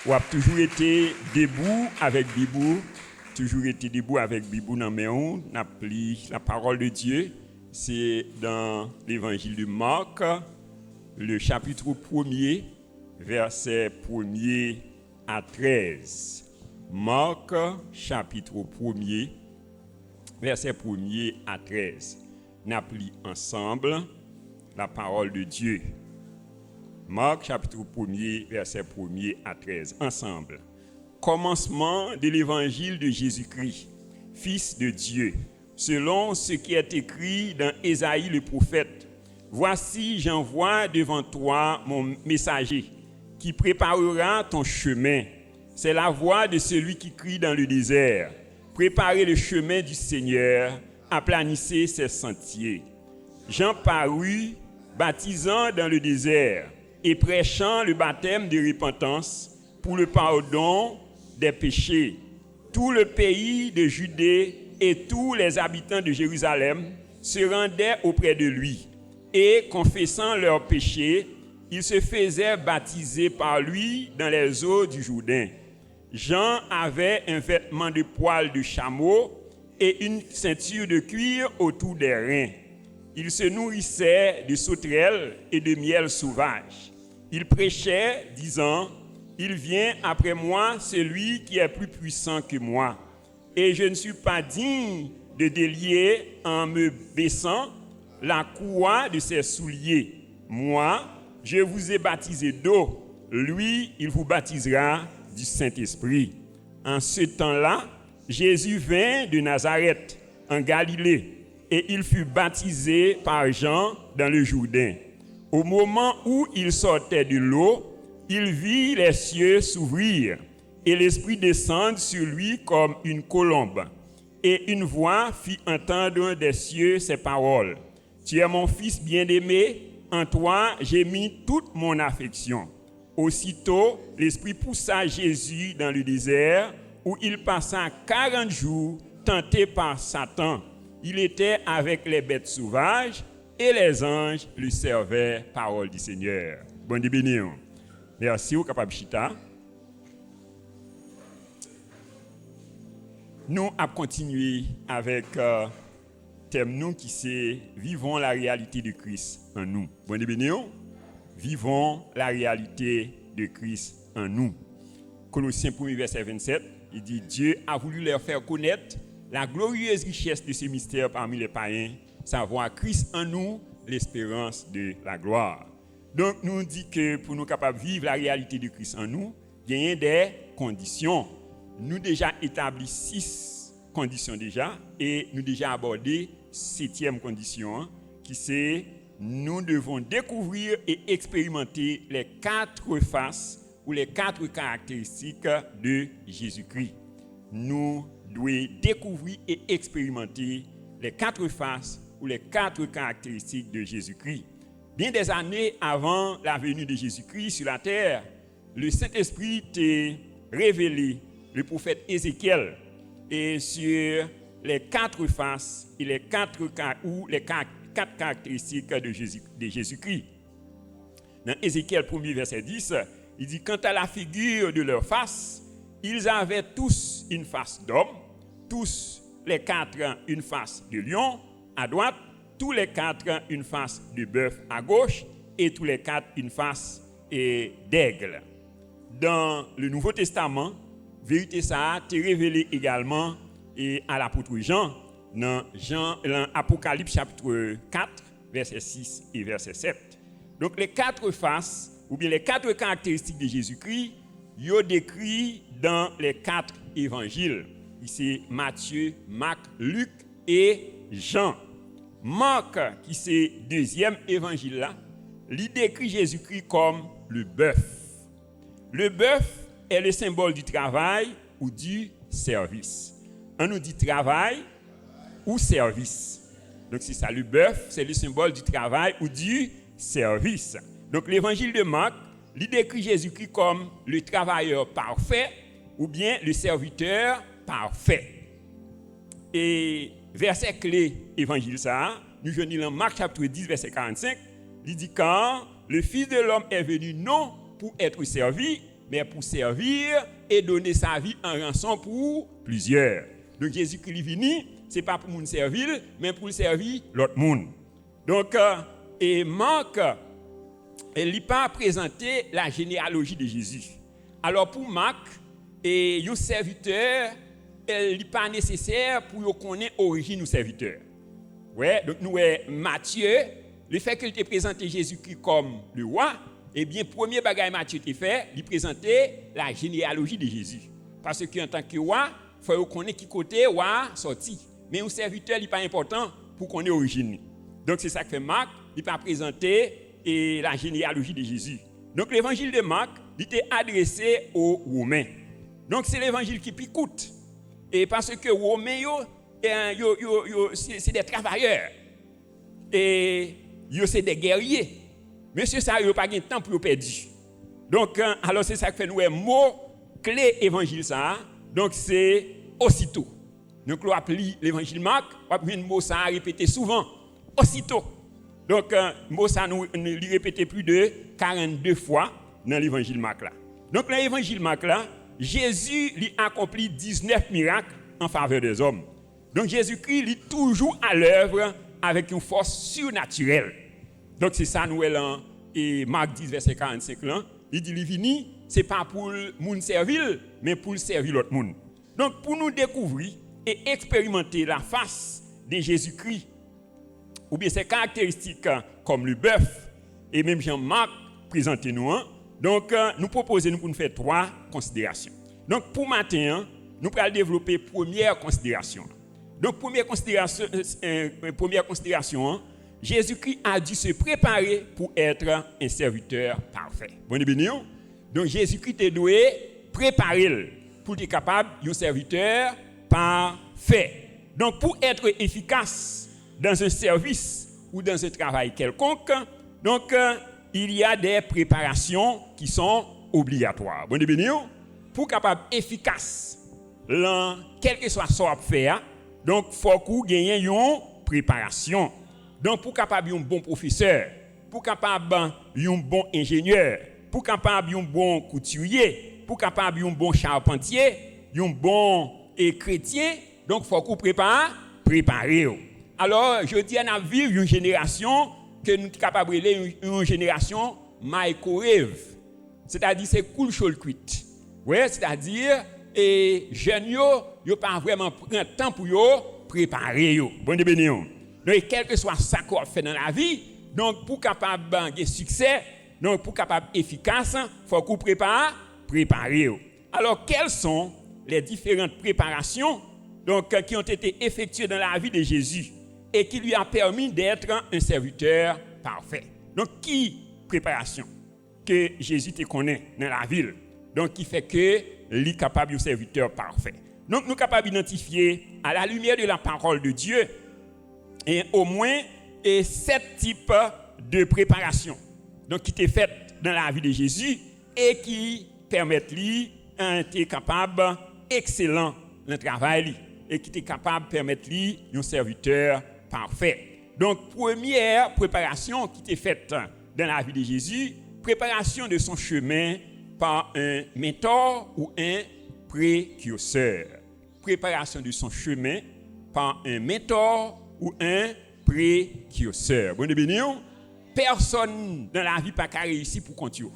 Ou a toujours été debout avec Bibou, toujours été debout avec Bibou dans mes mains, n'a pris la parole de Dieu. C'est dans l'évangile de Marc, le chapitre 1er, verset 1er à 13. Marc, chapitre 1er, verset 1er à 13. N'a pris ensemble la parole de Dieu. Marc, chapitre 1er, verset 1er à 13. Ensemble. Commencement de l'évangile de Jésus-Christ, Fils de Dieu, selon ce qui est écrit dans Ésaïe le prophète. Voici, j'envoie devant toi mon messager, qui préparera ton chemin. C'est la voix de celui qui crie dans le désert. Préparez le chemin du Seigneur, aplanissez ses sentiers. Jean parut, baptisant dans le désert, et prêchant le baptême de repentance pour le pardon des péchés. Tout le pays de Judée et tous les habitants de Jérusalem se rendaient auprès de lui, et confessant leurs péchés, ils se faisaient baptiser par lui dans les eaux du Jourdain. Jean avait un vêtement de poil de chameau et une ceinture de cuir autour des reins. Il se nourrissait de sauterelles et de miel sauvage. Il prêchait, disant, « Il vient après moi celui qui est plus puissant que moi, et je ne suis pas digne de délier en me baissant la courroie de ses souliers. Moi, je vous ai baptisé d'eau, lui, il vous baptisera du Saint-Esprit. » En ce temps-là, Jésus vint de Nazareth, en Galilée, et il fut baptisé par Jean dans le Jourdain. Au moment où il sortait de l'eau, il vit les cieux s'ouvrir et l'Esprit descendre sur lui comme une colombe. Et une voix fit entendre des cieux ces paroles. « Tu es mon Fils bien-aimé, en toi j'ai mis toute mon affection. » Aussitôt, l'Esprit poussa Jésus dans le désert, où il passa 40 jours tenté par Satan. Il était avec les bêtes sauvages, et les anges lui servaient, parole du Seigneur. Bon Dieu béni. Merci au capable chita. Nous allons continuer avec thème nous qui c'est vivons la réalité de Christ en nous. Bon Dieu béni. Vivons la réalité de Christ en nous. Colossiens 1 verset 27, il dit Dieu a voulu leur faire connaître la glorieuse richesse de ce mystère parmi les païens, savoir Christ en nous, l'espérance de la gloire. Donc, nous dit que pour nous capables de vivre la réalité de Christ en nous, il y a des conditions. Nous déjà établi 6 conditions déjà, et nous déjà abordé 7e condition, qui c'est nous devons découvrir et expérimenter les 4 faces ou les 4 caractéristiques de Jésus-Christ. Nous devons découvrir et expérimenter les 4 faces ou les 4 caractéristiques de Jésus-Christ. Bien des années avant la venue de Jésus-Christ sur la terre, le Saint-Esprit t'a révélé le prophète Ézéchiel et sur les 4 faces et les 4 caractéristiques de Jésus-Christ. Dans Ézéchiel 1er verset 10, il dit « Quant à la figure de leur face, ils avaient tous une face d'homme, tous les 4 une face de lion à droite, tous les 4 une face de bœuf à gauche et tous les 4 une face d'aigle. » Dans le Nouveau Testament, vérité ça a été révélée également à l'apôtre Jean, dans Apocalypse chapitre 4, verset 6 et verset 7. Donc les 4 faces, ou bien les 4 caractéristiques de Jésus-Christ, ils sont décrits dans les 4 évangiles. C'est Matthieu, Marc, Luc et Jean. Marc, qui c'est 2e évangile là, il décrit Jésus-Christ comme le bœuf. Le bœuf est le symbole du travail ou du service. On nous dit travail ou service. Donc c'est ça, le bœuf, c'est le symbole du travail ou du service. Donc l'évangile de Marc, il décrit Jésus-Christ comme le travailleur parfait ou bien le serviteur parfait. Et verset clé évangile ça, nous venons dans Marc chapitre 10 verset 45, il dit quand le Fils de l'homme est venu non pour être servi, mais pour servir et donner sa vie en rançon pour plusieurs. Donc Jésus-Christ est venu, ce n'est pas pour nous servir, mais pour servir l'autre monde. Donc, et Marc, il n'a pas présenté la généalogie de Jésus. Alors pour Marc, et un serviteur, il n'est pas nécessaire pour connaître l'origine du serviteur. Ouais, donc nous, Matthieu, le fait qu'il ait présenté Jésus-Christ comme le roi, eh bien, premier bagage Matthieu t'a fait, il présentait la généalogie de Jésus. Parce qu'en tant que roi, il faut connaître qui côté roi sorti. Mais un serviteur, il n'est pas important pour connaître l'origine. Donc c'est ça que fait Marc, il n'a pas présenté la généalogie de Jésus. Donc l'évangile de Marc, il était adressé aux Romains. Donc c'est l'évangile qui picoute. Et parce que les Romains, c'est des travailleurs. Et c'est des guerriers. Monsieur, ça n'a pas de temps pour perdre. Donc, alors c'est ça que fait nous un mot clé évangile ça. Donc c'est aussitôt. Donc on appelle l'évangile Marc, on appelle un mot ça à répéter souvent. Aussitôt. Donc mot ça nous le répéter plus de 42 fois dans l'évangile Marc là. Donc dans l'évangile Marc là, Jésus lui accomplit 19 miracles en faveur des hommes. Donc Jésus-Christ est toujours à l'œuvre avec une force surnaturelle. Donc c'est ça nous et Marc 10 verset 45 là, il dit il vini, c'est pas pour le monde servir, mais pour servir l'autre monde. Donc pour nous découvrir et expérimenter la face de Jésus-Christ ou bien ses caractéristiques comme le bœuf et même Jean-Marc présenté nous. Donc nous proposons pour nous faire 3 considérations. Donc pour matin, nous allons développer première considération. Donc première considération, Jésus-Christ a dû se préparer pour être un serviteur parfait. Bonne béni. Donc Jésus-Christ est doué préparer pour être capable d'un serviteur parfait. Donc pour être efficace dans un service ou dans un travail quelconque, donc il y a des préparations qui sont obligatoires. Bonne béni. Pour être capable efficace quel que soit ce qu'on fait, donc il faut qu'on gagne une préparation. Donc pour capable un bon professeur, pour capable un bon ingénieur, pour capable un bon couturier, pour capable un bon charpentier, un bon chrétien, donc il faut qu'on préparer. Alors je dis à vivre une génération que nous sommes capables de une génération microwave. C'est-à-dire c'est cool chaud cuit. Ouais, c'est-à-dire et jeunes yo pas vraiment prendre temps pour yo préparer yo. Bon de béni. Donc quel que soit ça qu'on fait dans la vie, donc pour capable de succès, donc pour capable efficace, faut qu'on préparer. Alors quelles sont les différentes préparations donc qui ont été effectuées dans la vie de Jésus et qui lui a permis d'être un serviteur parfait. Donc qui préparation que Jésus te connaît dans la ville. Donc qui fait que il est capable de serviteur parfait. Donc nous sommes capables d'identifier à la lumière de la parole de Dieu et au moins 7 types de préparation donc qui étaient faites dans la vie de Jésus et qui permettent lui d'être capable excellent dans le travail et qui est capable de permettre lui un serviteur parfait. Donc première préparation qui était faite dans la vie de Jésus, préparation de son chemin par un mentor ou un précurseur. Préparation de son chemin par un mentor ou un précurseur. Bon de bénir, personne dans la vie n'a pas réussi pour continuer.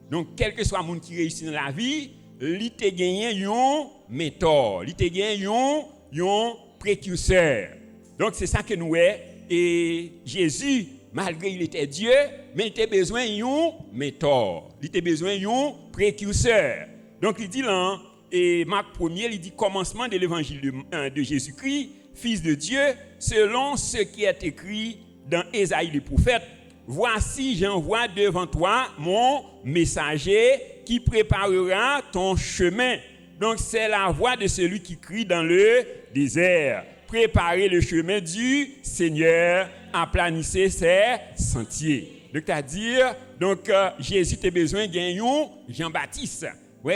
Donc, quel que soit le monde qui réussit dans la vie, il a gagné un mentor, il a gagné un précurseur. Donc, c'est ça que nous avons. Et Jésus, malgré qu'il était Dieu, mais il a besoin d'un mentor, il a besoin d'un précurseur. Donc, il dit là, et Marc 1er, il dit commencement de l'évangile de Jésus-Christ, Fils de Dieu, selon ce qui est écrit dans Ésaïe le prophète. Voici, j'envoie devant toi mon messager qui préparera ton chemin. Donc, c'est la voix de celui qui crie dans le désert. Préparez le chemin du Seigneur, aplanissez ses sentiers. Donc, c'est-à-dire, Jésus a besoin d'un Jean-Baptiste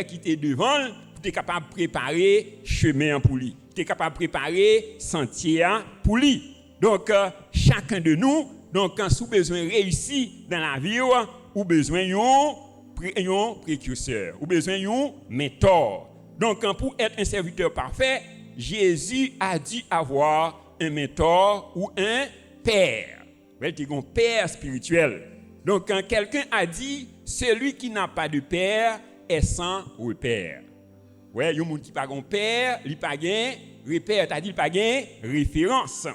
qui était devant pour être capable de préparer le chemin pour lui. Tu es capable de préparer sentier pour lui. Donc, chacun de nous, donc, quand vous avez besoin de réussir dans la vie, ou besoin d'un un précurseur, ou besoin d'un mentor. Donc, pour être un serviteur parfait, Jésus a dû avoir un mentor ou un père. Il y a un père spirituel. Donc, quand quelqu'un a dit, celui qui n'a pas de père est sans repère. Ouais, il y a des gens qui n'ont pas de père, il n'a pas de repère, c'est-à-dire qu'il n'a pas de référence.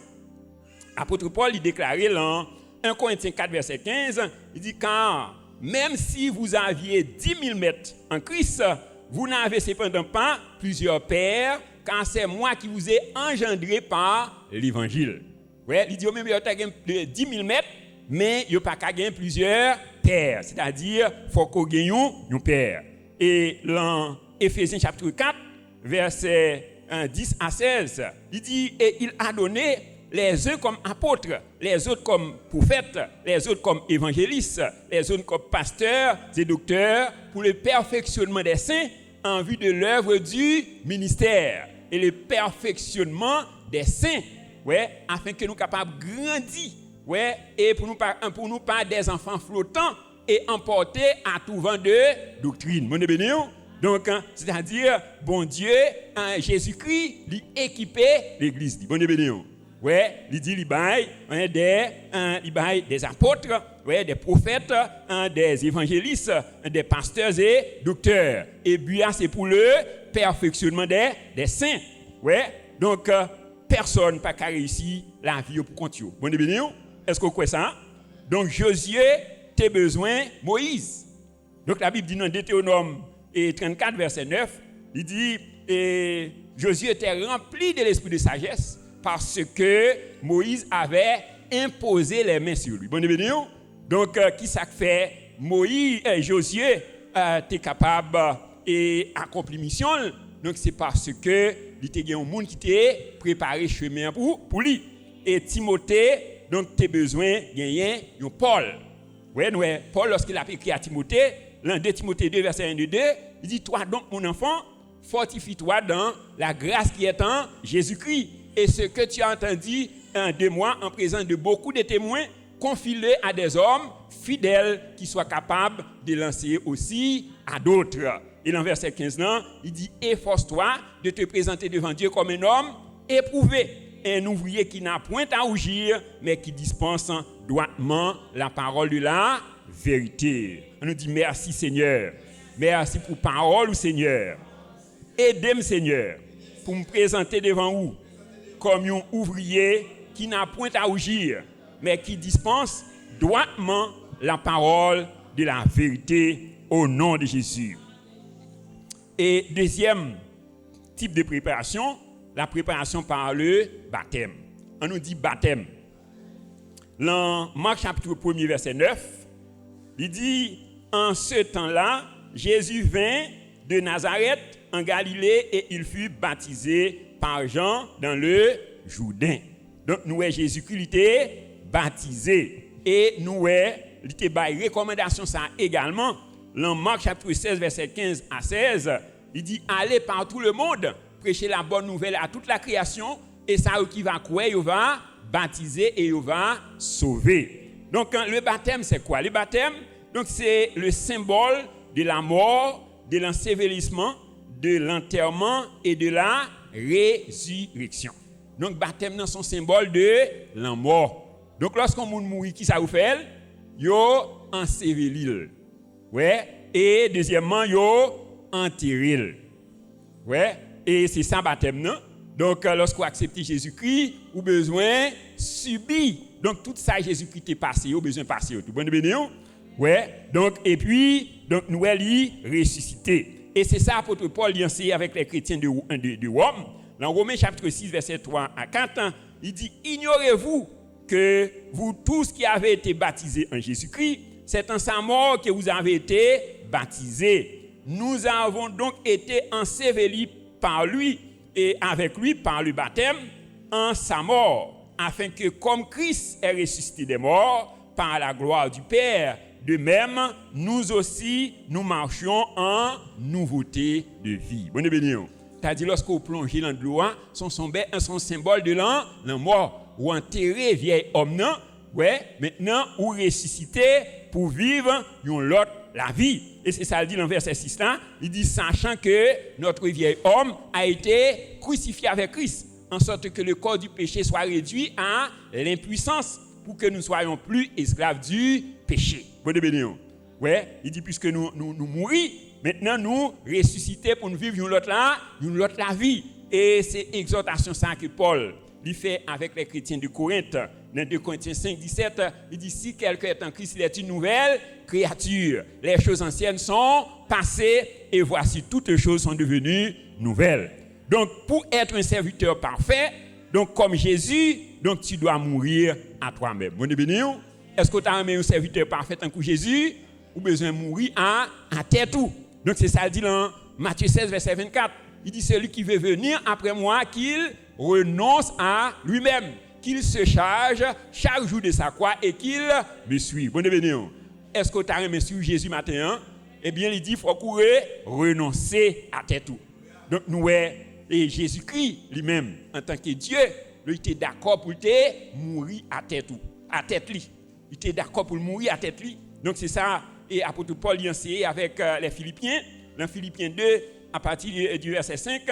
Apôtre Paul, il déclarait dans 1 Corinthiens 4, verset 15, il dit, car même si vous aviez 10 000 mètres en Christ, vous n'avez cependant pas plusieurs pères, car c'est moi qui vous ai engendré par l'évangile. Ouais, il dit, même il y a 10 000 mètres, mais il n'y a pas qu'à gagner plusieurs pères. C'est-à-dire, il faut qu'on gagne un père. Et dans Éphésiens chapitre 4, verset 10 à 16, il dit, et il a donné les uns comme apôtres, les autres comme prophètes, les autres comme évangélistes, les autres comme pasteurs et docteurs, pour le perfectionnement des saints en vue de l'œuvre du ministère et le perfectionnement des saints, ouais, afin que nous soyons capables de grandir, ouais, et pour nous pas des enfants flottants et emportés à tout vent de doctrine. Mon béni. Donc, c'est-à-dire, bon Dieu, Jésus-Christ, il équipait l'Église. Bon béni. Ouais, il dit, il baille des apôtres, ouais, des prophètes, des évangélistes, des pasteurs et docteurs. Et puis, c'est pour le perfectionnement des saints. Ouais, donc, personne n'a pas réussi la vie pour continuer. Bon béni. Est-ce que vous croyez ça? Donc, Josué, tu as besoin de Moïse. Donc, la Bible dit dans Deutéronome 34, verset 9, il dit, et Josué était rempli de l'esprit de sagesse parce que Moïse avait imposé les mains sur lui. Bon, donc, qui ça fait? Josué était capable et accompli mission. Donc, c'est parce que il était un monde qui était préparé chemin pour lui. Et Timothée, donc, tu as besoin de gagner un Paul. Ouais, Paul, lorsqu'il a écrit à Timothée, l'un de Timothée 2, verset 1 et 2, il dit, toi donc, mon enfant, fortifie-toi dans la grâce qui est en Jésus-Christ. Et ce que tu as entendu de moi en présence de beaucoup de témoins, confie-le à des hommes fidèles qui soient capables de l'enseigner aussi à d'autres. Et dans verset 15, il dit, efforce-toi de te présenter devant Dieu comme un homme éprouvé, un ouvrier qui n'a point à rougir, mais qui dispense droitement la parole de la vérité. On nous dit merci Seigneur. Merci pour parole, Seigneur. Aidez-moi, Seigneur, pour me présenter devant vous comme un ouvrier qui n'a point à rougir, mais qui dispense droitement la parole de la vérité au nom de Jésus. Et deuxième type de préparation, la préparation par le baptême. On nous dit baptême. Dans Marc chapitre 1er, verset 9, il dit, en ce temps-là, Jésus vint de Nazareth en Galilée et il fut baptisé par Jean dans le Jourdain. Donc, nous, Jésus-Christ, il était baptisé. Et nous, il était une recommandation ça également. Dans Marc chapitre 16, verset 15 à 16, il dit, allez par tout le monde, prêcher la bonne nouvelle à toute la création, et ça qui va croire, il va baptiser et il va sauver. Donc, le baptême, c'est quoi? Le baptême, donc, c'est le symbole de la mort, de l'ensevelissement, de l'enterrement et de la résurrection. Donc, baptême, c'est son symbole de la mort. Donc, lorsqu'on mourit, qui ça vous fait? Yo enseveli. Ouais. Et deuxièmement, yo enterré. Ouais. Et c'est ça baptême, non? Donc, lorsqu'on accepte Jésus-Christ, vous avez besoin de subir. Donc, tout ça, Jésus-Christ est passé, vous avez besoin de passer. Tout bon, bénédiction? Ouais. Donc, et puis, donc, nous allons ressusciter. Et c'est ça, apôtre Paul, il enseigne avec les chrétiens de Rome. Dans Romains chapitre 6, verset 3 à 4, il dit, ignorez-vous que vous tous qui avez été baptisés en Jésus-Christ, c'est en sa mort que vous avez été baptisés. Nous avons donc été ensevelis par lui et avec lui par le baptême en sa mort, afin que comme Christ est ressuscité des morts par la gloire du Père, de même, nous aussi, nous marchions en nouveauté de vie. Bonne bénédiction. C'est-à-dire, lorsque vous plongez dans l'eau, son symbole de la mort, ou enterrer vieil homme, ouais, maintenant, ou ressusciter pour vivre une autre la vie. Et c'est ça, il dit dans le verset 6 là, il dit, sachant que notre vieil homme a été crucifié avec Christ, en sorte que le corps du péché soit réduit à l'impuissance, pour que nous ne soyons plus esclaves du péché. Bon de bénir. Ouais, il dit, puisque nous mourons, maintenant nous ressusciter pour nous vivre une autre la vie. Et c'est exhortation ça que Paul lui fait avec les chrétiens de Corinthe. Dans 2 Corinthiens 5, 17, il dit, si quelqu'un est en Christ, il est une nouvelle créature. Les choses anciennes sont passées et voici toutes les choses sont devenues nouvelles. Donc, pour être un serviteur parfait, donc comme Jésus, donc tu dois mourir à toi-même. Bon, est-ce que tu as un serviteur parfait en coup Jésus ou besoin de mourir à tête tout? Donc, c'est ça, il dit dans Matthieu 16, verset 24. Il dit, celui qui veut venir après moi, qu'il renonce à lui-même, qu'il se charge chaque jour de sa croix et qu'il me suive. Bon, est-ce que tu as aimé suivre Jésus matin? Eh bien, il dit, il faut courir, renoncer à tête tout. Donc, nous, et Jésus-Christ lui-même, en tant que Dieu, il était d'accord pour mourir à tête tout. À tête lui. Il était d'accord pour mourir à tête lui. Donc, c'est ça. Et apôtre Paul y enseigne avec les Philippiens. Dans Philippiens 2, à partir du verset 5,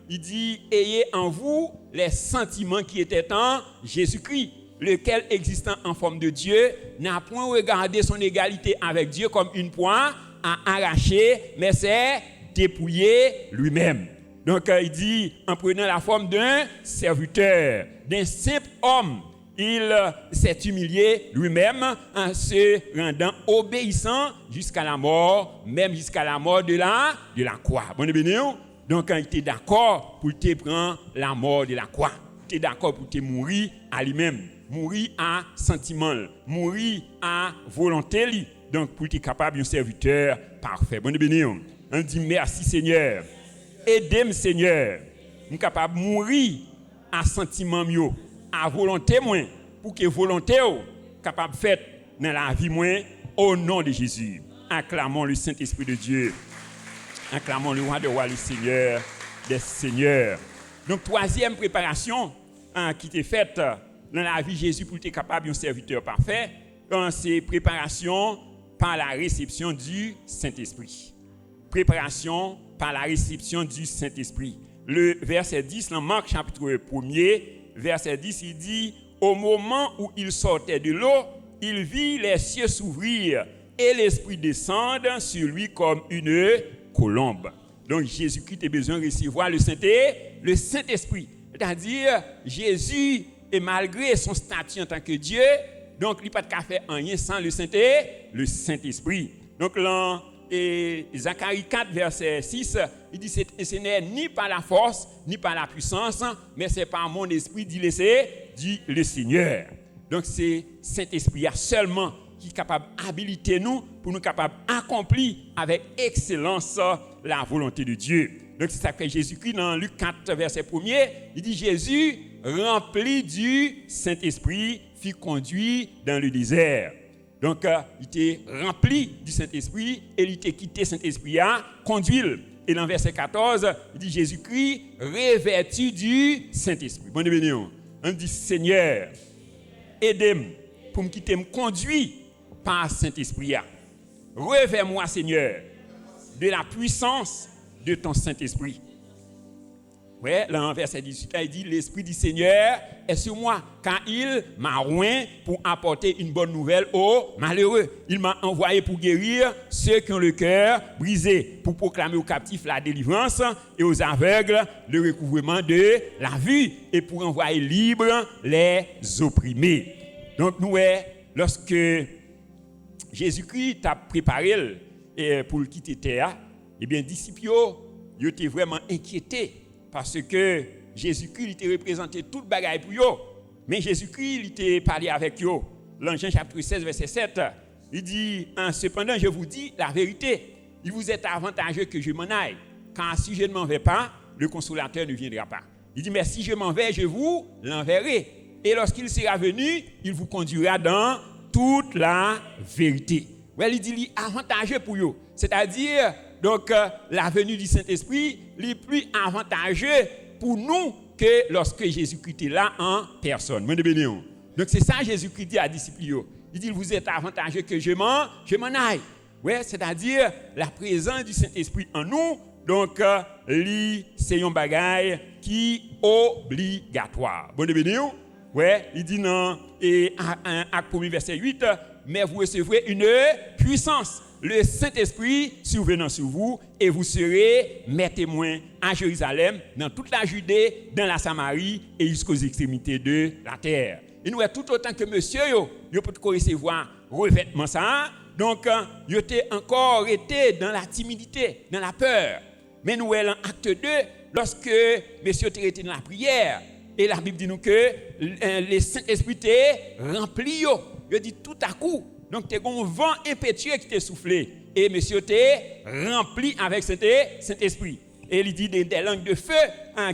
il dit, ayez en vous les sentiments qui étaient en Jésus-Christ, lequel existant en forme de Dieu, n'a point regardé son égalité avec Dieu comme une proie à arracher, mais s'est dépouillé lui-même. Donc il dit, en prenant la forme d'un serviteur, d'un simple homme, il s'est humilié lui-même en se rendant obéissant jusqu'à la mort, même jusqu'à la mort de la croix. Bon, donc, quand il était d'accord pour te prendre la mort de la croix, il était d'accord pour te mourir à lui-même, mourir à sentiment, mourir à volonté. Donc, pour être capable d'un serviteur parfait. Bon, on dit merci Seigneur. Aidez-moi Seigneur. Je suis capable de mourir à sentiment mieux. À volonté moins, pour que volonté capable de faire dans la vie moins, au nom de Jésus. Acclamons le Saint-Esprit de Dieu. Acclamons le roi de rois, le Seigneur des seigneurs. Donc, troisième préparation qui était faite dans la vie de Jésus pour être capable d'un serviteur parfait, c'est préparation par la réception du Saint-Esprit. Préparation par la réception du Saint-Esprit. Le verset 10, dans Marc chapitre 1er, verset 10, il dit, au moment où il sortait de l'eau, il vit les cieux s'ouvrir et l'Esprit descendre sur lui comme une colombe. Donc Jésus-Christ a besoin de recevoir le Saint-Esprit. C'est-à-dire, Jésus, et malgré son statut en tant que Dieu, donc il n'a pas de faire rien sans le Saint-Esprit. Donc là, et Zacharie 4, verset 6, il dit, ce n'est ni par la force, ni par la puissance, mais c'est par mon esprit, dit le Seigneur. Donc c'est Saint-Esprit seulement qui est capable d'habiliter nous, pour nous capables d'accomplir avec excellence la volonté de Dieu. Donc c'est ça que Jésus-Christ, dans Luc 4, verset 1er, il dit, Jésus, rempli du Saint-Esprit, fut conduit dans le désert. Donc, il était rempli du Saint-Esprit et il était quitté Saint-Esprit à conduire. Et dans verset 14, il dit Jésus-Christ revêtu du Saint-Esprit. Bon béni, on dit Seigneur, aidez-moi pour me quitter, me conduire par Saint-Esprit. Revêt-moi, Seigneur, de la puissance de ton Saint-Esprit. Ouais, là, en verset 18, il dit, l'Esprit du Seigneur est sur moi, car il m'a oint pour apporter une bonne nouvelle aux malheureux. Il m'a envoyé pour guérir ceux qui ont le cœur brisé, pour proclamer aux captifs la délivrance et aux aveugles le recouvrement de la vue, et pour envoyer libres les opprimés. Donc, nous, lorsque Jésus-Christ t'a préparé pour le quitter terre, eh bien, les disciples, ils étaient vraiment inquiétés. Parce que Jésus-Christ il était représenté toute bagaille pour eux. Mais Jésus-Christ il était parlé avec eux. Dans Jean chapitre 16, verset 7, il dit, cependant, je vous dis la vérité. Il vous est avantageux que je m'en aille. Car si je ne m'en vais pas, le consolateur ne viendra pas. Il dit, mais si je m'en vais, je vous l'enverrai. Et lorsqu'il sera venu, il vous conduira dans toute la vérité. Ouais, il dit, il est avantageux pour eux. C'est-à-dire, donc, la venue du Saint-Esprit est plus avantageux pour nous que lorsque Jésus-Christ est là en personne. Donc, c'est ça Jésus-Christ dit à disciples. Il dit, vous êtes avantageux que je m'en aille. Ouais, c'est-à-dire la présence du Saint-Esprit en nous. Donc, c'est un bagage qui est obligatoire. Bon, bénédiction. Ouais, il dit non, et Acte 1 verset 8, mais vous recevrez une puissance. Le Saint-Esprit survenant sur vous, et vous serez mes témoins à Jérusalem, dans toute la Judée, dans la Samarie, et jusqu'aux extrémités de la terre. Et nous, tout autant que monsieur, vous pouvez recevoir revêtement ça. Donc, vous avez encore été dans la timidité, dans la peur. Mais nous, en acte 2, lorsque monsieur était dans la prière, et la Bible dit nous que le Saint-Esprit était rempli. Il dit tout à coup. Donc, tu as un vent impétueux qui t'a soufflé. Et monsieur était rempli avec Saint-Esprit. Et il dit des langues de feu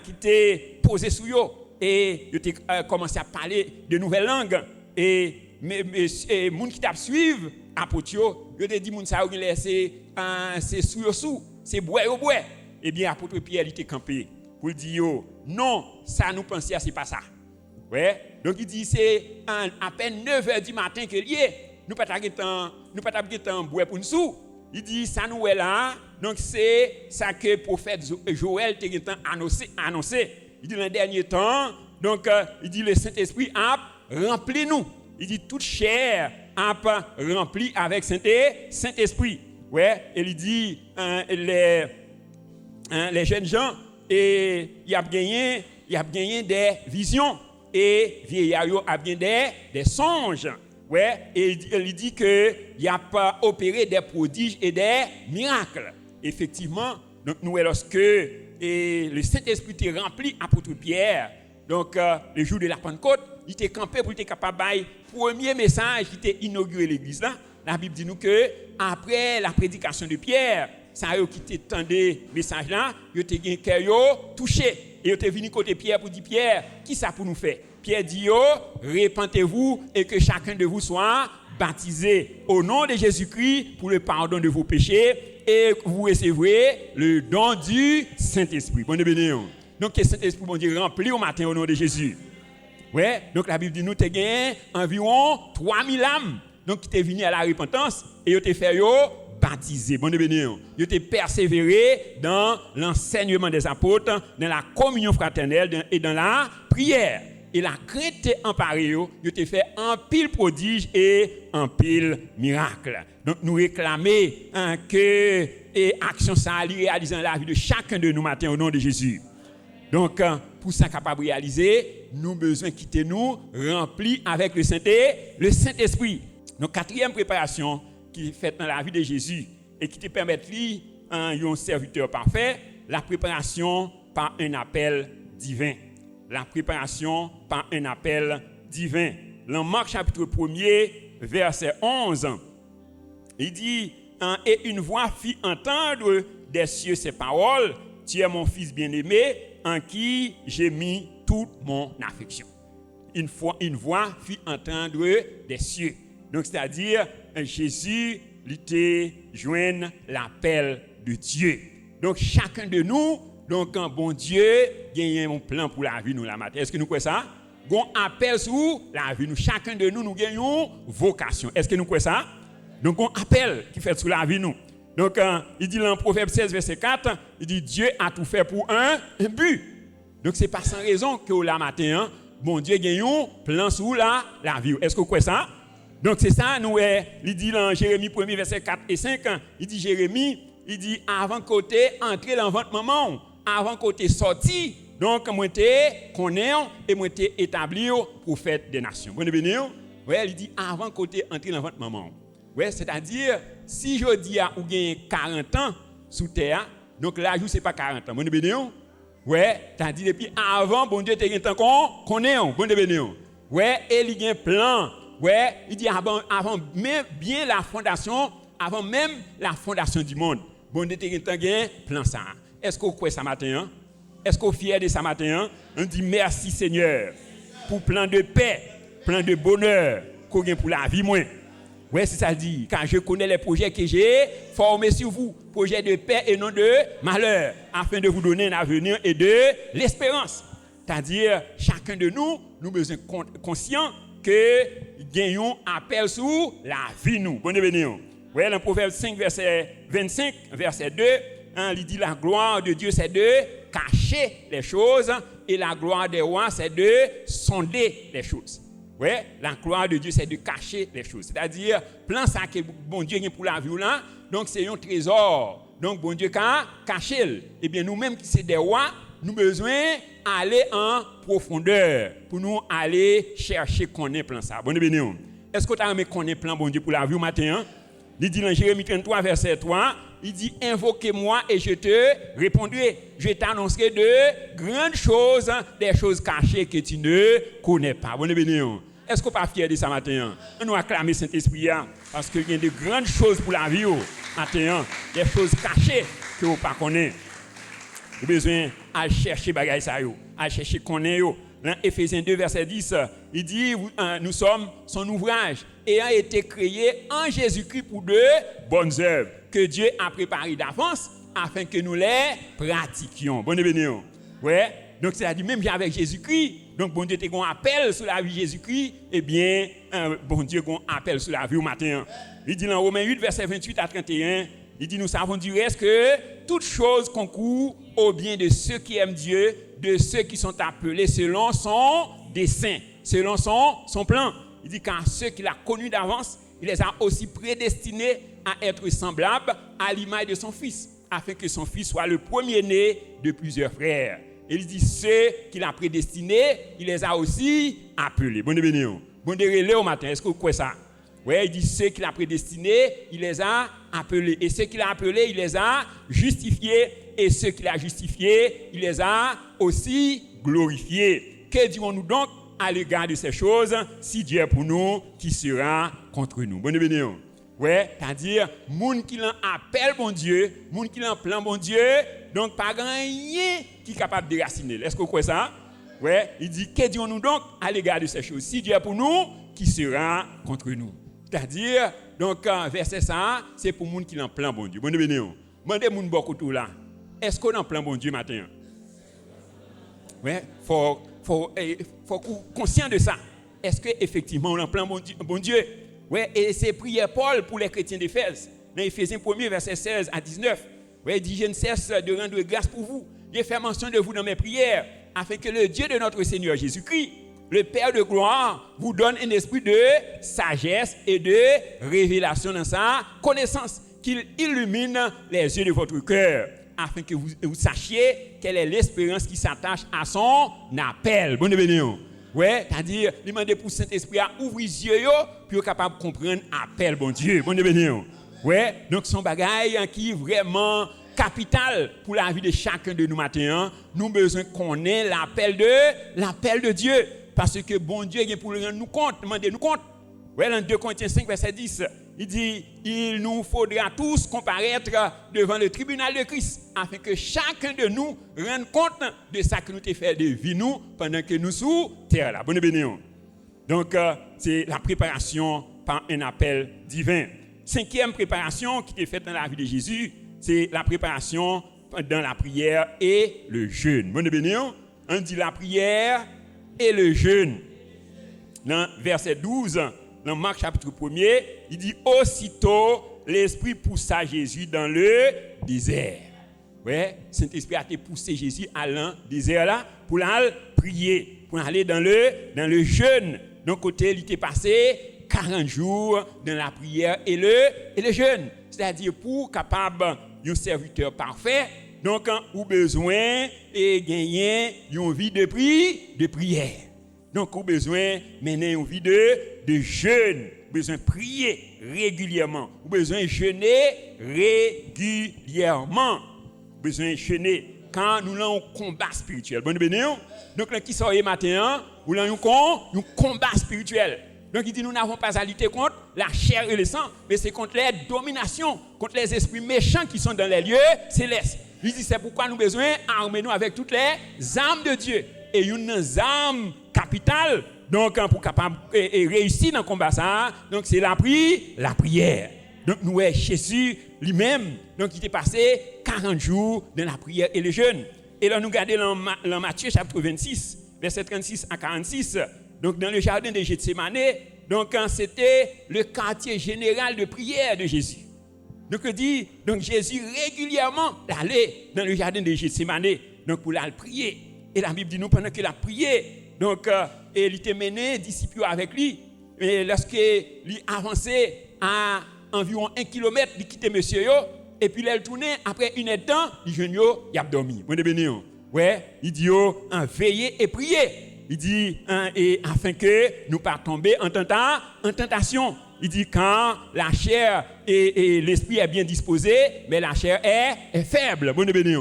qui étaient posées sur eux. Et il a commencé à parler de nouvelles langues. Et les gens qui t'a suivi, apôtres, il a dit que ça a c'est sous, c'est bois. Eh bien, apôtre Pierre était campé pour dire non, ça nous pensait, c'est pas ça. Ouais. Donc il dit c'est à peine 9h du matin que lié, nous pas un bois pour nous sous. Il dit ça nous est là. Donc c'est ça que le prophète Joël t'a annoncé. Il dit dans le dernier temps, donc il dit le Saint-Esprit a rempli nous. Il dit toute chair a rempli avec Saint-Esprit. Ouais, et il dit les jeunes gens et il a gagné des visions et vieillard a gagné des songes. Ouais, et il dit que il a pas opéré des prodiges et des miracles. Effectivement, donc nous lorsque le Saint-Esprit est rempli apôtre Pierre. Donc le jour de la Pentecôte, il était campé pour être capable de premier message qui était inauguré l'église là. La Bible dit nous que après la prédication de Pierre, ça a qui t'entendait message là, yo te gen cœur touché et yo te venu côté Pierre pour dire Pierre, qui ça pour nous faire? Pierre dit yo, repentez-vous et que chacun de vous soit baptisé au nom de Jésus-Christ pour le pardon de vos péchés et vous recevrez le don du Saint-Esprit. Bon béni. Donc le Saint-Esprit bon Dieu rempli au matin au nom de Jésus. Ouais, donc la Bible dit nous te gen environ 3000 âmes donc qui étaient venus à la repentance et yo te fait yo baptisé. Bon béni. Yo te persévéré dans l'enseignement des apôtres, dans la communion fraternelle et dans la prière. Et la crainte t'est emparée, yo te fait un pile prodige et un pile miracle. Donc nous réclamer que action ça réaliser dans la vie de chacun de nous matin au nom de Jésus. Donc pour ça capable de réaliser, nous besoin quitter nous remplis avec le Saint-Esprit. Donc quatrième préparation qui est faite dans la vie de Jésus et qui te permet de un serviteur parfait, la préparation par un appel divin. La préparation par un appel divin. Dans Marc chapitre 1er, verset 11, il dit « Et une voix fit entendre des cieux ces paroles, tu es mon fils bien-aimé, en qui j'ai mis toute mon affection. » Une voix fit entendre des cieux. Donc, c'est-à-dire, Jésus lui joint l'appel de Dieu. Donc, chacun de nous, donc, un bon Dieu, gagne un plan pour la vie, nous, la matin. Est-ce que nous croyons ça? On appelle sur la vie, nous. Chacun de nous, nous gagnons vocation. Est-ce que nous croyons ça? Donc, on appelle qui fait sur la vie, nous. Donc, il dit dans Proverbe 16, verset 4, il dit Dieu a tout fait pour un but. Donc, ce n'est pas sans raison que la matin, bon Dieu gagne un plan sur la vie. Est-ce que vous croyez ça? Donc, c'est ça, nous, il dit dans Jérémie 1, verset 4 et 5, il dit Jérémie, il dit avant côté entrer dans votre maman, avant côté sorti, donc moi t'ai connais et moi t'ai établi pour fête des nations. Bon béni. Ouais, il dit avant côté entrer dans votre maman. Ouais, c'est-à-dire si je dis à ou gagne 40 ans sous terre, donc là c'est pas 40 ans. Bon béni. Ouais, c'est-à-dire depuis avant bon Dieu t'ai temps qu'on connaît. Bon béni. Ouais, et il y a un plan. Ouais, il dit avant même bien la fondation, avant même la fondation du monde. Bon Dieu t'ai un plan ça. Est-ce qu'on croit ça matin? Hein? Est-ce qu'on est fier de ça matin? Hein? On dit merci Seigneur pour plein de paix, plein de bonheur qu'on a pour la vie moins. Ouais, c'est ça dit. Quand je connais les projets que j'ai formés sur vous, projets de paix et non de malheur, afin de vous donner un avenir et de l'espérance. C'est-à-dire chacun de nous, nous sommes conscients que gagnons appel sur la vie nous. Bonne bénédiction. Ouais, dans Proverbe 5, verset 25, verset 2, il dit la gloire de Dieu, c'est de cacher les choses, et la gloire des rois, c'est de sonder les choses. Ouais, la gloire de Dieu, c'est de cacher les choses. C'est-à-dire, plan ça que bon Dieu a pour la vie là, donc c'est un trésor. Donc bon Dieu a caché. Eh bien, nous-mêmes qui sommes des rois, nous avons besoin d'aller en profondeur pour nous aller chercher qu'on ait plan ça. Bon Dieu, est-ce que tu as aimé qu'on ait plan bon Dieu pour la vie au matin? Il dit dans Jérémie 33, verset 3, il dit « Invoquez-moi et je te répondrai. Je t'annoncerai de grandes choses, des choses cachées que tu ne connais pas. » Bon bénédiction. Est-ce qu'on n'est pas fier de ça matin? On nous acclame Saint-Esprit parce qu'il y a de grandes choses pour la vie matin, des choses cachées que vous ne connaissez pas. Vous avez besoin de chercher bagaille ça, à chercher qu'on est. Dans Éphésiens 2, verset 10, il dit nous sommes son ouvrage ayant été créé en Jésus-Christ pour de bonnes œuvres que Dieu a préparées d'avance afin que nous les pratiquions. Bonne bénédiction. Ouais. Donc c'est-à-dire même avec Jésus-Christ, donc bon Dieu te gon appel sur la vie de Jésus-Christ, eh bien bon Dieu gon appel sur la vie au matin. Il dit dans Romains 8, verset 28 à 31, il dit nous savons du reste que toute chose concourt au bien de ceux qui aiment Dieu, de ceux qui sont appelés selon son dessein, selon son plan. Il dit car ceux qu'il a connus d'avance, il les a aussi prédestinés à être semblables à l'image de son Fils, afin que son Fils soit le premier-né de plusieurs frères. Et il dit ceux qu'il a prédestinés, il les a aussi appelés. Bon bénédiction. Bon relais au matin, est-ce que vous croyez ça? Oui, il dit ceux qu'il a prédestinés, il les a appelés. Et ceux qu'il a appelés, il les a justifiés. Et ceux qu'il a justifiés, il les a aussi glorifiés. Que dirons-nous donc à l'égard de ces choses? Si Dieu est pour nous, qui sera contre nous? Bonne bénédiction. Oui, c'est-à-dire, moun qui l'appelle bon Dieu, moun qui l'emplan bon Dieu, donc pas rien qui est capable de déraciner. Est-ce que vous croyez ça? Oui, il dit, que dirons-nous donc à l'égard de ces choses? Si Dieu est pour nous, qui sera contre nous? C'est-à-dire, donc, verset ça, c'est pour moun qui l'emplan bon Dieu. Bonne bénédiction. Mandez moun beaucoup tout là. Est-ce qu'on emplan bon Dieu matin? Oui, faut conscient de ça. Est-ce qu'effectivement on emplan bon Dieu? Oui, et c'est prière Paul pour les chrétiens d'Éphèse. Dans Éphésiens 1, verset 16 à 19. Oui, il dit, je ne cesse de rendre grâce pour vous. Je fais mention de vous dans mes prières, afin que le Dieu de notre Seigneur Jésus-Christ, le Père de gloire, vous donne un esprit de sagesse et de révélation dans sa connaissance, qu'il illumine les yeux de votre cœur, afin que vous sachiez quelle est l'espérance qui s'attache à son appel. Bonne bénédiction. Ouais, c'est-à-dire, il demande pour Saint-Esprit à ouvrir les yeux, puis être capable de comprendre l'appel, bon Dieu. Bonne bénédiction. Ouais, donc son bagaille qui est vraiment capital pour la vie de chacun de nous matin. Nous avons besoin qu'on ait l'appel de Dieu. Parce que bon Dieu est pour nous compte, demander nous compte. Ouais, dans 2 Corinthiens 5, verset 10, il dit, il nous faudra tous comparaître devant le tribunal de Christ, afin que chacun de nous rende compte de ça que nous avons fait de vie nous pendant que nous sous terre là. Bonne bénédiction. Donc, c'est la préparation par un appel divin. 5e préparation qui est faite dans la vie de Jésus, c'est la préparation dans la prière et le jeûne. Bonne bénédiction. On dit la prière et le jeûne. Dans verset 12, dans Marc chapitre 1er, il dit aussitôt l'Esprit poussa Jésus dans le désert. Ouais, Saint-Esprit a poussé Jésus à le désert là pour aller prier, pour aller dans le jeûne. Donc côté il était passé 40 jours dans la prière et le jeûne, c'est-à-dire pour capable un serviteur parfait. Donc ou besoin et gagner une vie de prière. Donc, vous avez besoin de mener une vie de jeûne. Vous avez besoin de prier régulièrement. Vous avez besoin de jeûner régulièrement. Vous avez besoin de jeûner quand nous avons un combat spirituel. Bonne bénédiction. Donc, là, qui sort le matin, nous avons un combat spirituel. Donc, il dit nous n'avons pas à lutter contre la chair et le sang, mais c'est contre les dominations, contre les esprits méchants qui sont dans les lieux célestes. Il dit c'est pourquoi nous avons besoin d'armer nous avec toutes les armes de Dieu. Et une arme capitale, donc pour capable réussir dans le combat ça, donc c'est la prière. Donc nous Jésus lui-même, donc il était passé 40 jours dans la prière et le jeûne. Et là nous regardons dans Matthieu chapitre 26, verset 36 à 46. Donc dans le jardin de Gethsémané, Donc c'était le quartier général de prière de Jésus. Donc il dit, donc Jésus régulièrement allait dans le jardin de Gethsémane, donc pour aller prier. Et la Bible dit nous pendant qu'il a prié, donc et il était mené disciples avec lui. Et lorsqu'il avançait à environ 1 kilomètre, il quittait monsieur yo, et puis il tournait après une heure de temps, il jeune yo, il a dormi. Bon béni. Ouais, il dit yo, veillez et priez. Il dit et afin que nous pas tomber en tentation. Il dit quand la chair et l'esprit est bien disposé, mais la chair est faible. Bon béni.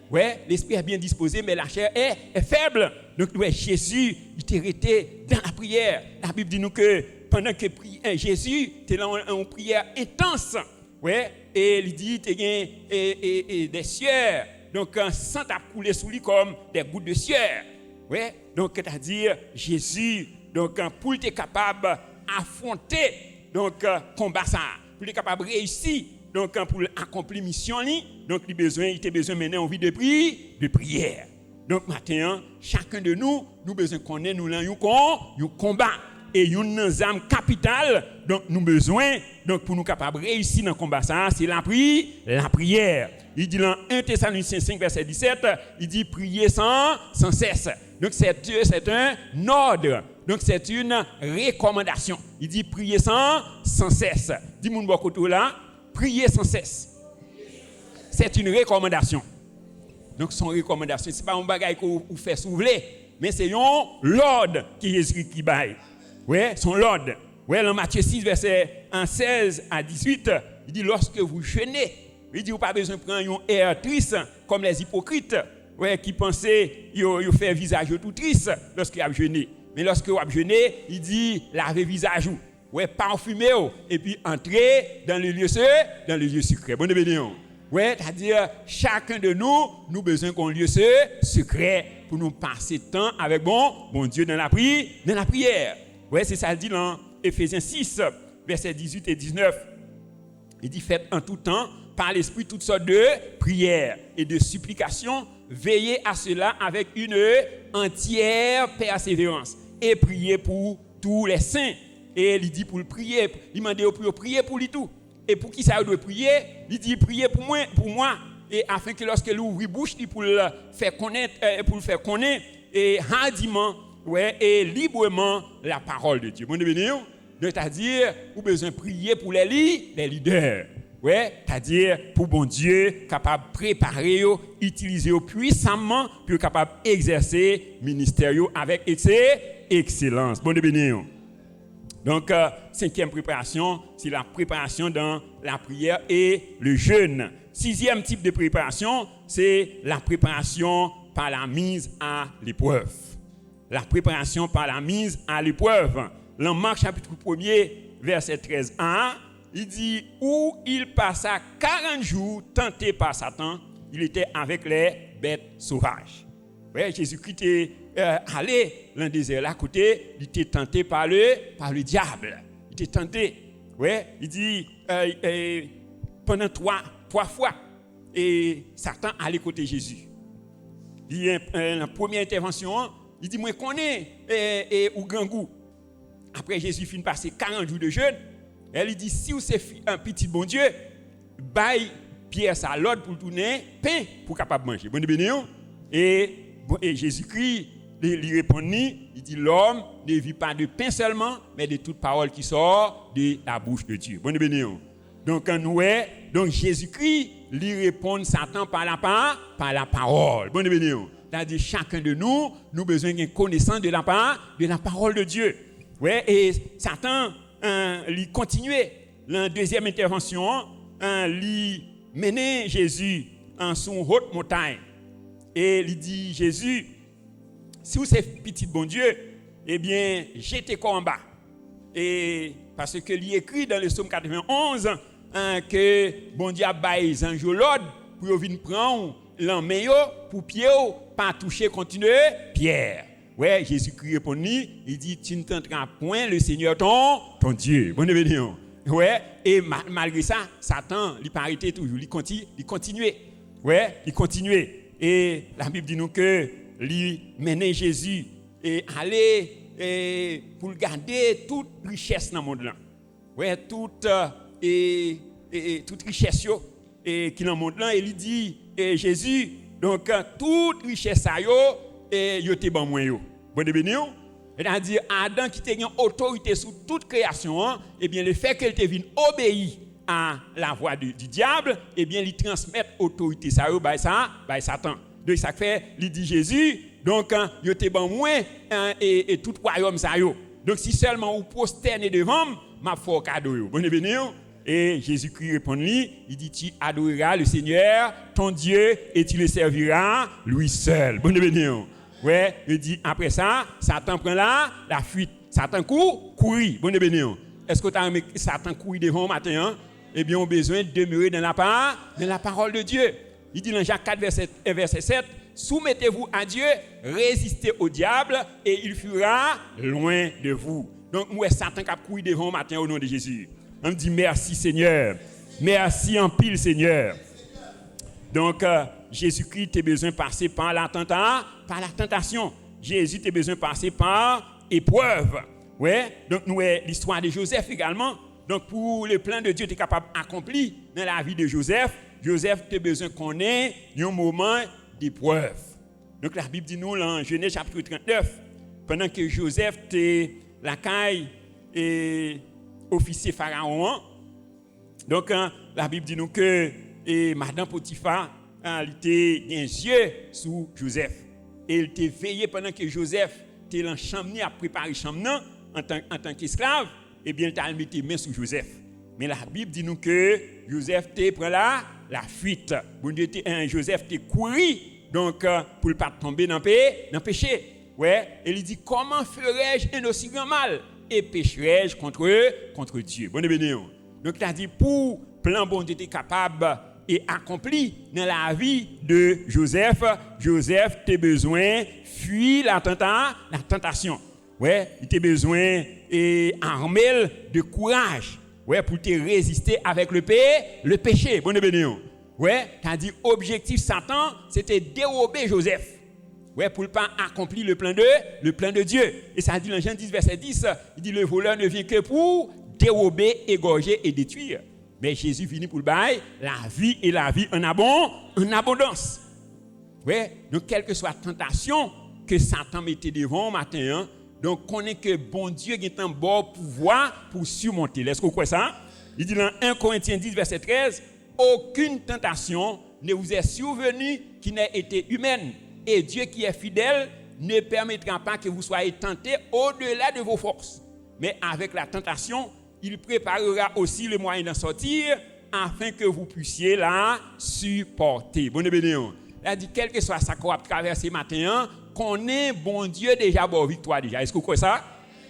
Ouais, l'esprit est bien disposé, mais la chair est faible. Donc, ouais, Jésus, il était resté dans la prière. La Bible dit nous que pendant que Jésus était dans une prière intense, ouais, et il dit et des sueurs, donc un sang a coulé sous lui comme des gouttes de sueur. Ouais, donc c'est-à-dire Jésus, donc pour être capable d'affronter donc combat ça, pour être capable de réussir. Donc, pour accomplir la mission, donc, il était besoin de mener une vie de prière. Donc, maintenant, chacun de nous besoin qu'on ait nous un combat et une âme capitale. Donc, nous besoin, donc, pour nous capables de réussir dans le combat, ça, c'est la prière. Il dit dans 1 Thessaloniciens 5, verset 17, il dit prier sans cesse. Donc, c'est un ordre. Donc, c'est une recommandation. Il dit prier sans cesse. Dis-moi de côté là. Priez sans cesse. C'est une recommandation. Donc, son recommandation, ce n'est pas un bagage qu'on fait soulever, mais c'est un l'ordre qui Jésus qui baille. Oui, son l'ordre. Oui, dans Matthieu 6, verset 16 à 18, il dit lorsque vous jeûnez, il dit vous n'avez pas besoin de prendre un air triste comme les hypocrites qui pensaient qu'ils font visage tout triste lorsqu'ils ont jeûné. Mais lorsque vous avez jeûné, il dit lavez visage. Ouais, parfumé et puis entrer dans le lieu secret. Bon béni. Ouais, c'est-à-dire chacun de nous besoin qu'on lieu secret pour nous passer temps avec bon Dieu dans la prière. Ouais, c'est ça dit dans Éphésiens 6 versets 18 et 19. Il dit faites en tout temps par l'esprit toutes sortes de prières et de supplications, veillez à cela avec une entière persévérance et priez pour tous les saints. Et il dit pour le prier, il m'a dit pour prier pour lui tout. Et pour qui ça doit prier? Il dit prier pour moi, et afin que lorsque l'ouvre la bouche, il pour le faire connaître, et hardiment, ouais, et librement la parole de Dieu. Bon béni, c'est-à-dire, vous besoin prier pour les leaders. Ouais, c'est-à-dire pour bon Dieu capable de préparer, utiliser puissamment pour capable d'exercer le ministère avec excellence. Bon béni. Donc, cinquième préparation, c'est la préparation dans la prière et le jeûne. Sixième type de préparation, c'est la préparation par la mise à l'épreuve. La préparation par la mise à l'épreuve. Dans Marc chapitre 1er, verset 13a, il dit « Où il passa 40 jours tenté par Satan, il était avec les bêtes sauvages. » Ouais, Jésus-Christ est allé dans le désert là côté, il était tenté par le diable. Il était tenté. Ouais, il dit pendant trois fois et Satan allait côté Jésus. Il dit la première intervention, il dit moi connais et ou grand goût. Après Jésus finit passer 40 jours de jeûne, elle dit si vous c'est un petit bon Dieu, baille Pierre sa l'ordre pour tourner pain pour capable manger. Bon béni. Et Jésus-Christ lui répondit, il dit l'homme ne vit pas de pain seulement, mais de toute parole qui sort de la bouche de Dieu. Bon béni. Donc Jésus-Christ lui répond Satan par la parole. Bon béni. C'est-à-dire chacun de nous besoin d'une connaissance de la parole de Dieu. Ouais, et Satan lui continuait la deuxième intervention, lui mener Jésus en son haute montagne. Et il dit, Jésus, si vous êtes petit bon Dieu, eh bien, jetez quoi en bas. Et parce que il écrit dans le psaume 91 que bon Dieu a baillé les anges l'ordre pour venir prendre l'emmène pour pied pas toucher continuer Pierre. Ouais, Jésus-Christ répondit, il dit tu ne tenteras point le Seigneur ton Dieu. Bon béni. Ouais, et malgré ça, Satan, il paraît toujours, il continuait. Ouais, il continuait. Et la Bible dit nous que lui menait Jésus et aller pour garder toute richesse dans le monde là. Ouais, toute richesse qui dans le monde là, il dit Jésus, donc toute richesse ça yo te ban moi yo. Bon béni. C'est-à-dire Adam qui était une autorité sur toute création, eh bien le fait qu'elle te vienne obéir à la voix du diable, eh bien il transmet autorité ça yo by Satan. Donc ça fait il dit Jésus, donc yo te ban moi et tout royaume ça yo. Donc si seulement vous prosternez devant, m'a fait cadeau yo. Bon béni. Et Jésus-Christ répond-lui, il dit tu adoreras le Seigneur ton Dieu et tu le serviras lui seul. Bon béni. Ouais, il dit après ça, Satan prend la fuite. Satan courir. Bon béni. Est-ce que tu as Satan courir devant matin? Eh bien, on a besoin de demeurer dans la parole de Dieu. Il dit dans Jacques 4 verset 7, soumettez-vous à Dieu, résistez au diable et il fuira loin de vous. Donc, moi Satan qui a couru devant matin au nom de Jésus. On me dit merci Seigneur. Merci en pile Seigneur. Donc Jésus-Christ a besoin de passer par la tentation. Jésus a besoin de passer par épreuve. Ouais. Donc nous l'histoire de Joseph également. Donc pour le plan de Dieu est capable d'accomplir dans la vie de Joseph, Joseph a besoin qu'on ait un moment d'épreuve. Donc la Bible dit nous dans Genèse chapitre 39, pendant que Joseph était la caille et officier pharaon. Donc la Bible dit nous que madame Potiphar elle était un yeux sur Joseph et il était veillé pendant que Joseph était dans la chambre à préparer la chambre en tant qu'esclave. Eh bien, il a mis les mains sur Joseph. Mais la Bible dit nous que Joseph prend la fuite. Bon Dieu, Joseph était couru donc pour ne pas tomber dans le péché. Ouais, et il dit comment ferais-je un aussi grand mal et pécherais-je contre Dieu. Bon béni. Donc il a dit pour plan bon Dieu était capable et accompli dans la vie de Joseph. Joseph a besoin fuir la tentation. Ouais, il a besoin et armer de courage. Ouais, pour te résister avec le péché. Bon béni. Ouais, t'as dit objectif Satan, c'était dérober Joseph. Ouais, pour ne pas accomplir le plan de Dieu. Et ça dit dans Jean 10 verset 10, il dit le voleur ne vient que pour dérober, égorger et détruire. Mais Jésus vient pour le bail la vie et la vie en abondance. Ouais, donc quelle que soit la tentation que Satan mettait devant matin, donc connaît que bon Dieu a un bon pouvoir pour surmonter. Est-ce que vous croyez ça? Il dit dans 1 Corinthiens 10 verset 13, aucune tentation ne vous est survenue qui n'ait été humaine. Et Dieu qui est fidèle ne permettra pas que vous soyez tentés au-delà de vos forces. Mais avec la tentation, il préparera aussi le moyen d'en sortir afin que vous puissiez la supporter. Bonne béni. Il a dit, quel que soit ça qu'on va traverser matin, qu'on ait bon Dieu déjà bon victoire déjà. Est-ce que vous croyez ça?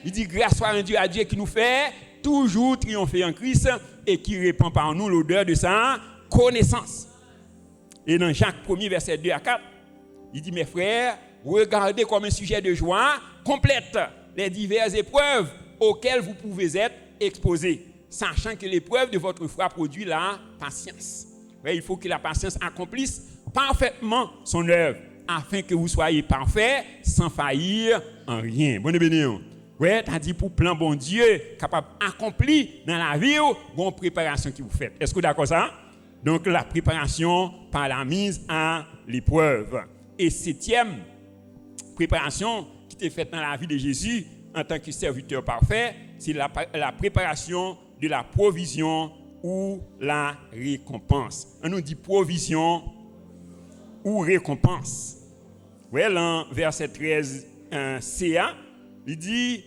Il dit, grâce soit un Dieu à Dieu qui nous fait toujours triompher en Christ et qui répand par nous l'odeur de sa connaissance. Et dans Jacques 1er, verset 2 à 4, il dit, mes frères, regardez comme un sujet de joie complète les diverses épreuves auxquelles vous pouvez être exposés, sachant que l'épreuve de votre foi produit la patience. Ouais, il faut que la patience accomplisse parfaitement son œuvre, afin que vous soyez parfaits, sans faillir en rien. Bonne béni. Ouais, t'as dit pour plan bon Dieu, capable d'accomplir dans la vie, bonne préparation que vous faites. Est-ce que vous êtes d'accord ça? Donc la préparation par la mise à l'épreuve. Et 7e préparation qui était faite dans la vie de Jésus en tant que serviteur parfait, c'est la préparation de la provision ou la récompense. On nous dit provision ou récompense. Oui, dans verset 13, CA, il dit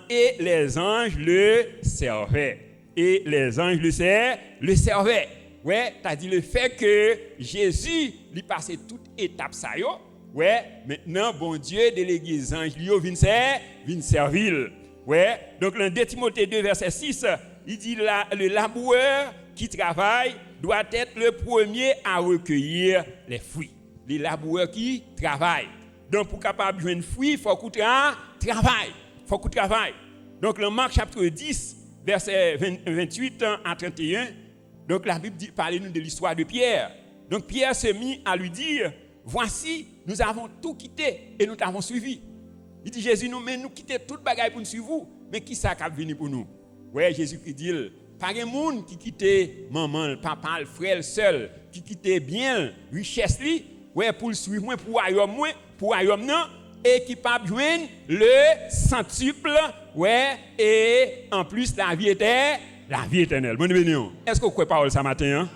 et les anges le servaient. Et les anges le servaient. Ouais, t'as dit le fait que Jésus lui passait toute étape ça yo. Ouais, maintenant bon Dieu délégué les anges lui vient servir. Ouais, donc dans 2 Timothée 2 verset 6, il dit le laboureur qui travaille doit être le premier à recueillir les fruits. Les laboureurs qui travaillent. Donc pour capable de joindre fruits, il faut qu'on travaille. Donc dans Marc chapitre 10 verset 28 à 31, donc la Bible parle-nous de l'histoire de Pierre. Donc Pierre s'est mis à lui dire, voici, nous avons tout quitté et nous t'avons suivi. Il dit Jésus, nous quitter toute bagaille pour nous suivre vous. Mais qui ça qui a venu pour nous? Ouais, Jésus qui dit, pas de monde qui quitte maman, le papa, le frère, le seul, qui quitte bien richesse lui, ouais, pour le suivre moi, pour ayom non, et qui pas joindre le centuple, ouais, et en plus la vie éternelle. Bonne bénédiction. Est-ce que vous croyez parole ça matin? Hein?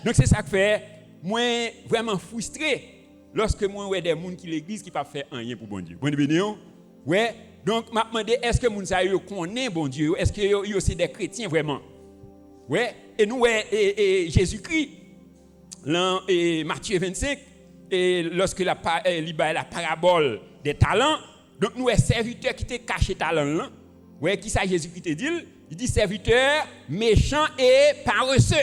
Donc c'est ça que fait, moi vraiment frustré lorsque moi ouais des gens qui l'église qui pas fait rien pour bon Dieu. Bonne bénédiction. Ouais. Donc m'a demandé est-ce que moun sa yo connaît bon Dieu? Est-ce que yo c'est des chrétiens vraiment? Ouais. Et nous et Jésus-Christ dans Matthieu 25 et lorsque la parabole des talents, donc nous serviteurs qui étaient cachés talents là. Ouais, qui ça Jésus-Christ te dit? Il dit serviteur méchant et paresseux.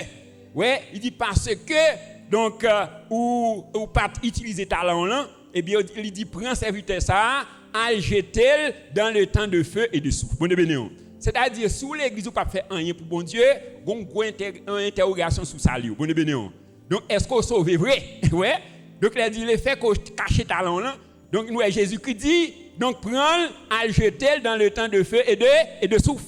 Ouais, il dit parce que donc ou pas utiliser talent là, et bien il dit prends serviteur ça à jeter dans le temps de feu et de souffle. Bonne bénédiction. C'est-à-dire sous l'église ou pas faire rien pour bon Dieu, gon interrogation sur ça li. Bonne bénédiction. Donc est-ce qu'on sauve vrai? Ouais. Donc il a dit le fait qu'on cache talent là. Donc nous Jésus-Christ dit donc prends à jeter dans le temps de feu et de souffle.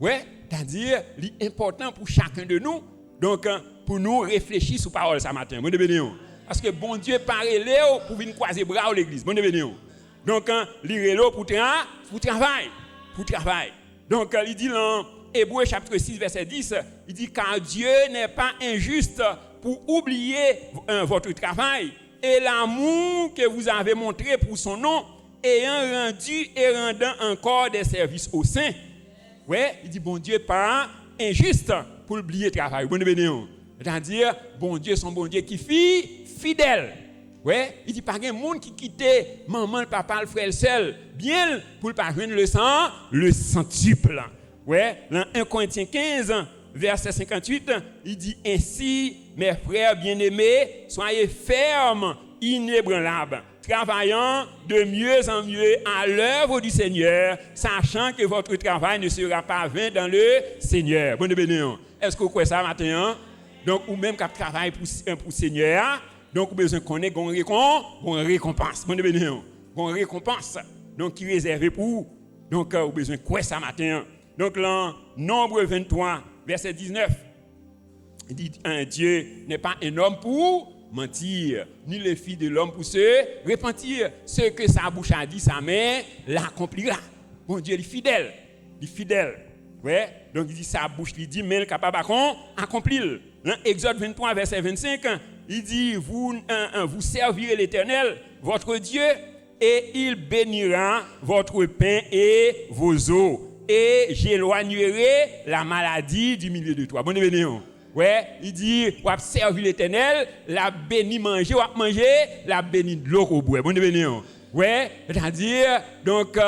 Ouais, c'est-à-dire l'important pour chacun de nous. Donc pour nous réfléchir sur parole ce matin. Bonne bénédiction. Parce que bon Dieu parle Léo pour venir croiser bras à l'église. Bonne bénédiction. Donc lire l'eau pour travail. Donc il dit dans Hébreux chapitre 6 verset 10, il dit car Dieu n'est pas injuste pour oublier votre travail et l'amour que vous avez montré pour son nom, ayant rendu et rendant encore des services aux saints. Ouais, il dit bon Dieu pas injuste pour oublier le travail. Bonne bénédiction. C'est-à-dire bon Dieu son bon Dieu qui fidèle. Ouais, il dit pas de monde qui quittait maman, le papa, le frère, le seul, bien pour pas joindre le centuple. Ouais, dans 1 Corinthiens 15 verset 58, il dit ainsi mes frères bien-aimés, soyez fermes, inébranlables, travaillant de mieux en mieux à l'œuvre du Seigneur, sachant que votre travail ne sera pas vain dans le Seigneur. Bonne bénédiction. Est-ce que vous croyez ça maintenant? Donc ou même qui travaille pour le Seigneur. Donc, vous avez besoin de connaître une récompense. Bonne bénédiction. Une récompense. Donc, qui est réservée pour vous. Donc, vous avez besoin de quoi ça matin? Donc, là, Nombre 23, verset 19, il dit Dieu n'est pas un homme pour mentir, ni le fils de l'homme pour se repentir. Ce que sa bouche a dit, sa main l'accomplira. Bon Dieu, il est fidèle. Il est fidèle. Ouais. Donc, il dit sa bouche, il dit, mais il est capable d'accomplir. Dans Exode 23, verset 25, il dit, vous servirez l'Éternel, votre Dieu, et il bénira votre pain et vos eaux. Et j'éloignerai la maladie du milieu de toi. Bonne bénédiction. Ouais, il dit, vous avez servi l'Éternel, la béni manger, vous avez mangé, la béni de l'eau au bois. Bonne bénédiction. Ouais, c'est-à-dire, donc,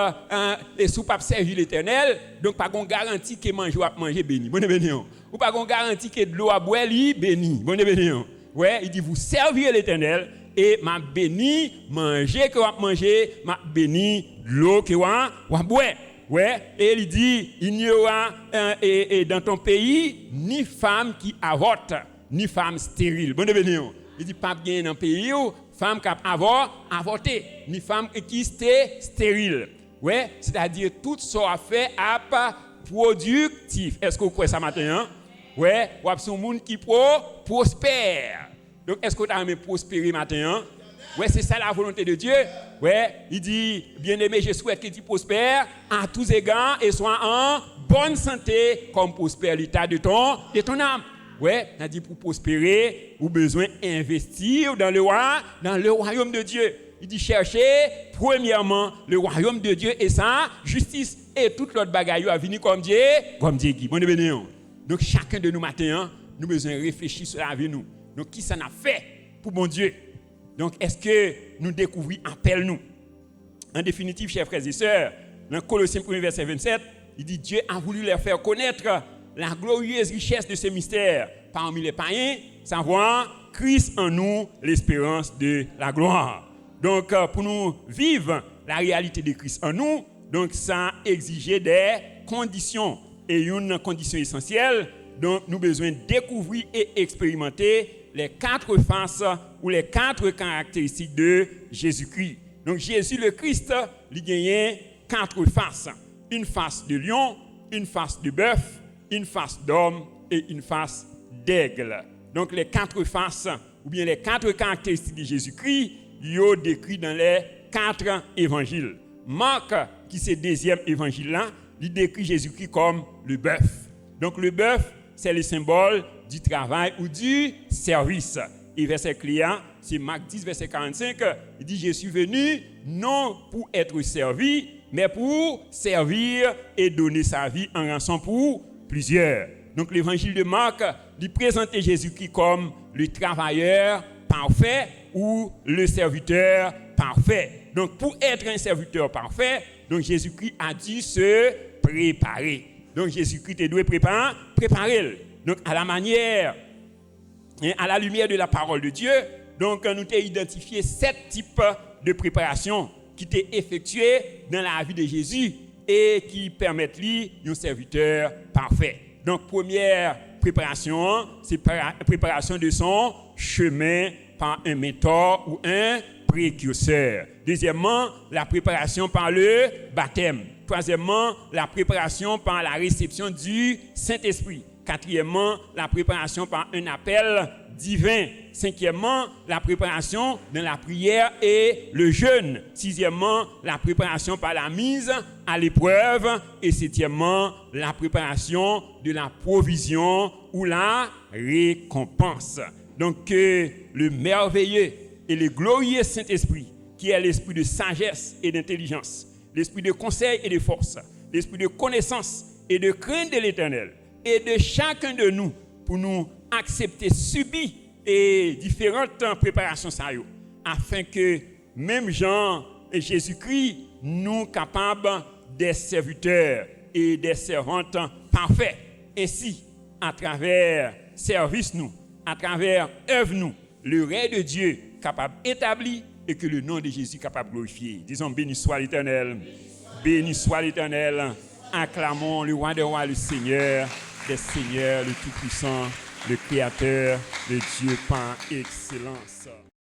et si vous n'avez pas servi l'Éternel, donc pas qu'on garantit que manger, vous avez mangé béni. Bonne bénédiction. Ou pas qu'on garantit que de l'eau à boire, béni. Bonne bénédiction. Ouais, il dit, vous servirez l'Éternel, et m'a béni, manger que vous avez mangé, m'a béni l'eau que vous avez boire. Ouais, et il dit, il n'y aura dans ton pays ni femme qui avorte, ni femme stérile. Bonne bénédiction. Il dit, pas bien dans le pays où femme qui a avorté, ni femme qui est stérile. Ouais, c'est-à-dire tout ça fait à productif. Est-ce que vous croyez ça matin? Hein? Ouais, ou avez un monde qui prospère. Donc, est-ce que vous avez prospérer matin? Hein? Ouais, c'est ça la volonté de Dieu. Ouais, il dit, bien-aimé, je souhaite que tu prospères à tous égards et sois en bonne santé comme prospère l'état de ton âme. Ouais, il a dit pour prospérer, vous avez besoin d'investir dans le royaume de Dieu. Il dit chercher premièrement le royaume de Dieu et sa justice et toute l'autre bagaille à venir comme Dieu qui. Bonne bénédiction. Donc chacun de nous matin, nous besoin réfléchir sur la vie nous. Donc qui ça n'a fait pour mon Dieu? Donc, est-ce que nous découvrons appel nous? En définitive, chers frères et sœurs, dans Colossiens 1 verset 27, il dit Dieu a voulu leur faire connaître la glorieuse richesse de ce mystère parmi les païens, savoir Christ en nous, l'espérance de la gloire. Donc, pour nous vivre la réalité de Christ en nous, donc ça exigeait des conditions. Et une condition essentielle, donc nous avons besoin de découvrir et expérimenter les 4 faces ou les 4 caractéristiques de Jésus-Christ. Donc Jésus le Christ, il gagne 4 faces. Une face de lion, une face de bœuf, une face d'homme et une face d'aigle. Donc les 4 faces, ou bien les 4 caractéristiques de Jésus-Christ, ils sont décrits dans les 4 évangiles. Marc, qui c'est le deuxième évangile là, il décrit Jésus-Christ comme le bœuf. Donc le bœuf, c'est le symbole du travail ou du service. Et verset client, c'est Marc 10, verset 45, il dit « Je suis venu non pour être servi, mais pour servir et donner sa vie en rançon pour plusieurs. » Donc l'évangile de Marc, il présente Jésus-Christ comme le travailleur parfait ou le serviteur parfait. Donc pour être un serviteur parfait, donc Jésus-Christ a dû se préparer. Donc Jésus-Christ doit préparer. Donc à la manière, à la lumière de la parole de Dieu, donc nous avons identifié 7 types de préparation qui étaient effectuées dans la vie de Jésus et qui permettent lui un serviteur parfait. Donc première préparation, c'est préparation de son chemin par un mentor ou un précurseur. Deuxièmement, la préparation par le baptême. Troisièmement, la préparation par la réception du Saint-Esprit. Quatrièmement, la préparation par un appel divin. Cinquièmement, la préparation dans la prière et le jeûne. Sixièmement, la préparation par la mise à l'épreuve. Et septièmement, la préparation de la provision ou la récompense. Donc, le merveilleux et le glorieux Saint-Esprit, qui est l'esprit de sagesse et d'intelligence, l'esprit de conseil et de force, l'esprit de connaissance et de crainte de l'Éternel, et de chacun de nous pour nous accepter, subir et différentes préparations afin que même Jean et Jésus-Christ nous capables des serviteurs et des servantes parfaits. Ainsi, à travers service nous, à travers œuvre nous, le règne de Dieu capable d'établir et que le nom de Jésus capable de glorifier. Disons béni soit l'Éternel. Béni soit l'Éternel. Acclamons le roi des rois, le Seigneur des seigneurs, le Tout-Puissant, le Créateur, le Dieu par excellence.